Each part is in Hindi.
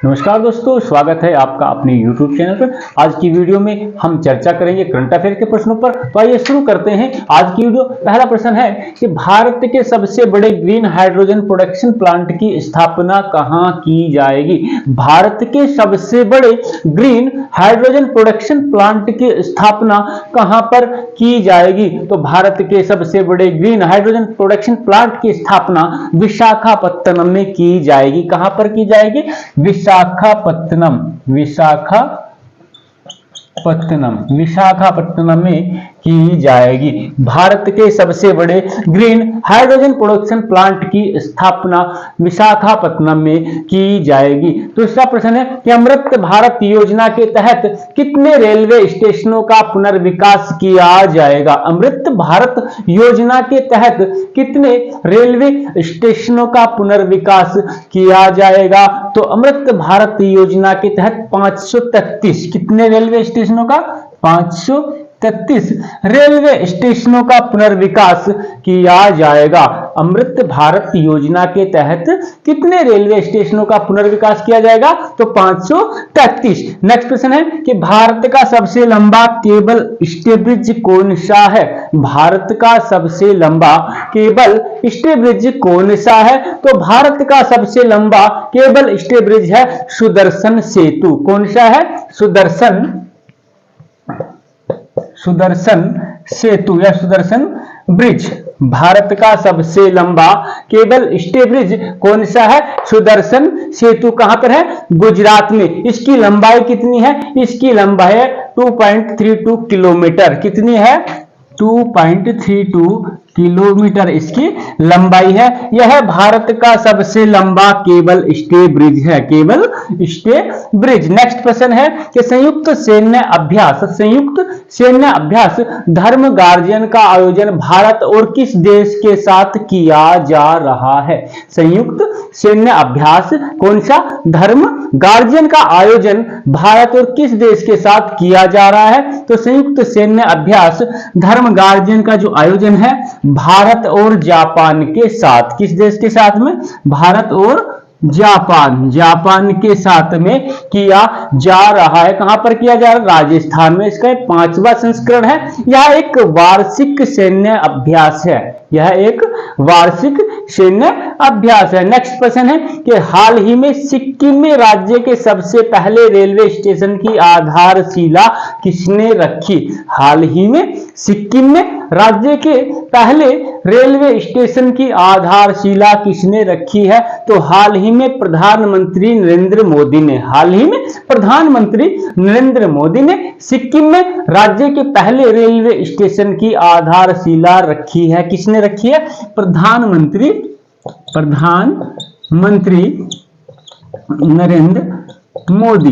नमस्कार दोस्तों, स्वागत है आपका अपने YouTube चैनल पर। आज की वीडियो में हम चर्चा करेंगे करंट अफेयर के प्रश्नों पर। तो आइए शुरू करते हैं आज की वीडियो। पहला प्रश्न है कि भारत के सबसे बड़े ग्रीन हाइड्रोजन प्रोडक्शन प्लांट की स्थापना कहां की जाएगी। भारत के सबसे बड़े ग्रीन हाइड्रोजन प्रोडक्शन प्लांट की स्थापना कहां पर की जाएगी। तो भारत के सबसे बड़े ग्रीन हाइड्रोजन प्रोडक्शन प्लांट की स्थापना विशाखापत्तनम में की जाएगी। कहां पर की जाएगी? विशाखापत्तनम में की जाएगी। भारत के सबसे बड़े ग्रीन हाइड्रोजन प्रोडक्शन प्लांट की स्थापना विशाखापत्तनम में की जाएगी। दूसरा प्रश्न है कि अमृत भारत योजना के तहत कितने रेलवे स्टेशनों का पुनर्विकास किया जाएगा। अमृत भारत योजना के तहत कितने रेलवे स्टेशनों का पुनर्विकास किया जाएगा। तो अमृत भारत योजना के तहत 533 कितने रेलवे स्टेशनों का 533 रेलवे स्टेशनों का पुनर्विकास किया जाएगा। अमृत भारत योजना के तहत कितने रेलवे स्टेशनों का पुनर्विकास किया जाएगा। तो 533। नेक्स्ट प्रश्न है कि भारत का सबसे लंबा केबल स्टे ब्रिज कौन सा है। भारत का सबसे लंबा केबल स्टे ब्रिज कौन सा है। तो भारत का सबसे लंबा केबल स्टे ब्रिज है सुदर्शन सेतु। कौन सा है? सुदर्शन सेतु या सुदर्शन ब्रिज। भारत का सबसे लंबा केबल स्टे ब्रिज कौन सा है? सुदर्शन सेतु। कहां पर है? गुजरात में। इसकी लंबाई कितनी है? इसकी लंबाई है 2.32 किलोमीटर। कितनी है? 2.32 किलोमीटर इसकी लंबाई है। यह भारत का सबसे लंबा केबल स्टे ब्रिज है। Cable stay bridge. नेक्स्ट प्रश्न है कि संयुक्त सैन्य अभ्यास धर्म गार्जियन का आयोजन भारत और किस देश के साथ किया जा रहा है। संयुक्त सैन्य अभ्यास कौन सा? धर्म गार्जियन का आयोजन भारत और किस देश के साथ किया जा रहा है। तो संयुक्त सैन्य अभ्यास धर्म गार्जियन का जो आयोजन है भारत और जापान के साथ। किस देश के साथ में? भारत और जापान के साथ में किया जा रहा है। कहां पर किया जा रहा है? राजस्थान में। इसका 5वां संस्करण है। यह एक वार्षिक सैन्य अभ्यास है। यह एक वार्षिक सैन्य अभ्यास है। नेक्स्ट प्रश्न है कि हाल ही में सिक्किम में राज्य के सबसे पहले रेलवे स्टेशन की आधारशिला किसने रखी। हाल ही में सिक्किम में राज्य के पहले रेलवे स्टेशन की आधारशिला किसने रखी है। तो हाल ही में प्रधानमंत्री नरेंद्र मोदी ने सिक्किम में राज्य के पहले रेलवे स्टेशन की आधारशिला रखी है। किसने रखी है? प्रधानमंत्री नरेंद्र मोदी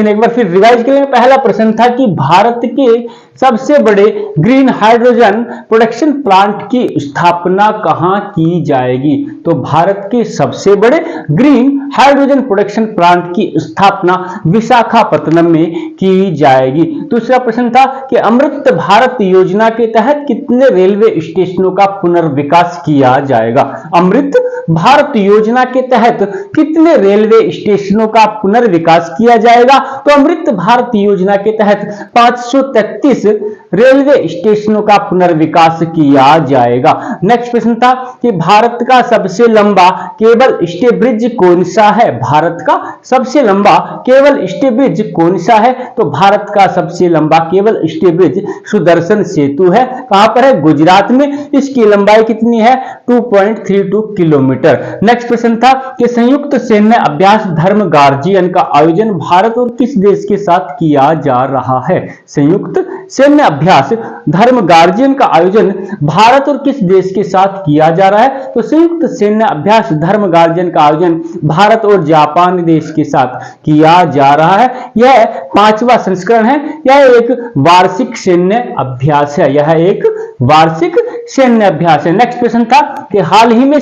ने। एक बार फिर रिवाइज करेंगे। पहला प्रश्न था कि भारत के सबसे बड़े ग्रीन हाइड्रोजन प्रोडक्शन प्लांट की स्थापना कहां की जाएगी। तो भारत के सबसे बड़े ग्रीन हाइड्रोजन प्रोडक्शन प्लांट की स्थापना विशाखापत्तनम में की जाएगी। दूसरा प्रश्न था कि अमृत भारत योजना के तहत कितने रेलवे स्टेशनों का पुनर्विकास किया जाएगा। अमृत भारत योजना के तहत कितने रेलवे स्टेशनों का पुनर्विकास किया जाएगा। तो अमृत भारत योजना के तहत 533 रेलवे स्टेशनों का पुनर्विकास किया जाएगा। नेक्स्ट प्रश्न था कि भारत का सबसे लंबा केबल स्टे ब्रिज कौन सा है। भारत का सबसे लंबा केबल स्टे ब्रिज कौन सा है। तो भारत का सबसे लंबा केबल स्टे ब्रिज सुदर्शन सेतु है। कहां पर है? गुजरात में। इसकी लंबाई कितनी है? 2.32 किलोमीटर। नेक्स्ट प्रश्न था कि संयुक्त सैन्य अभ्यास धर्म गार्जियन का आयोजन भारत और किस देश के साथ किया जा रहा है। संयुक्त सैन्य अभ्यास धर्म गार्जियन का आयोजन भारत और किस देश के साथ किया जा रहा है। तो संयुक्त सैन्य अभ्यास धर्म गार्जियन का आयोजन भारत और जापान देश के साथ किया जा रहा है। यह 5वां संस्करण है। यह एक वार्षिक सैन्य अभ्यास है। यह एक वार्षिक सैन्य अभ्यास है। नेक्स्ट क्वेश्चन था कि हाल ही में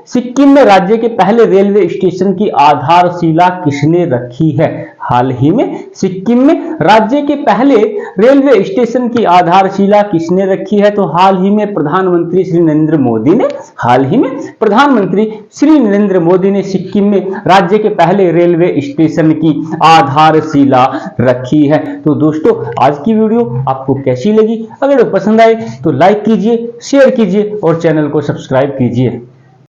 सिक्किम में राज्य के पहले रेलवे स्टेशन की आधारशिला किसने रखी है? हाल ही में सिक्किम में राज्य के पहले रेलवे स्टेशन की आधारशिला किसने रखी है? तो हाल ही में प्रधानमंत्री श्री नरेंद्र मोदी ने सिक्किम में राज्य के पहले रेलवे स्टेशन की आधारशिला रखी है। तो दोस्तों आज की वीडियो आपको कैसी लगी? अगर पसंद आए तो लाइक कीजिए, शेयर कीजिए और चैनल को सब्सक्राइब कीजिए।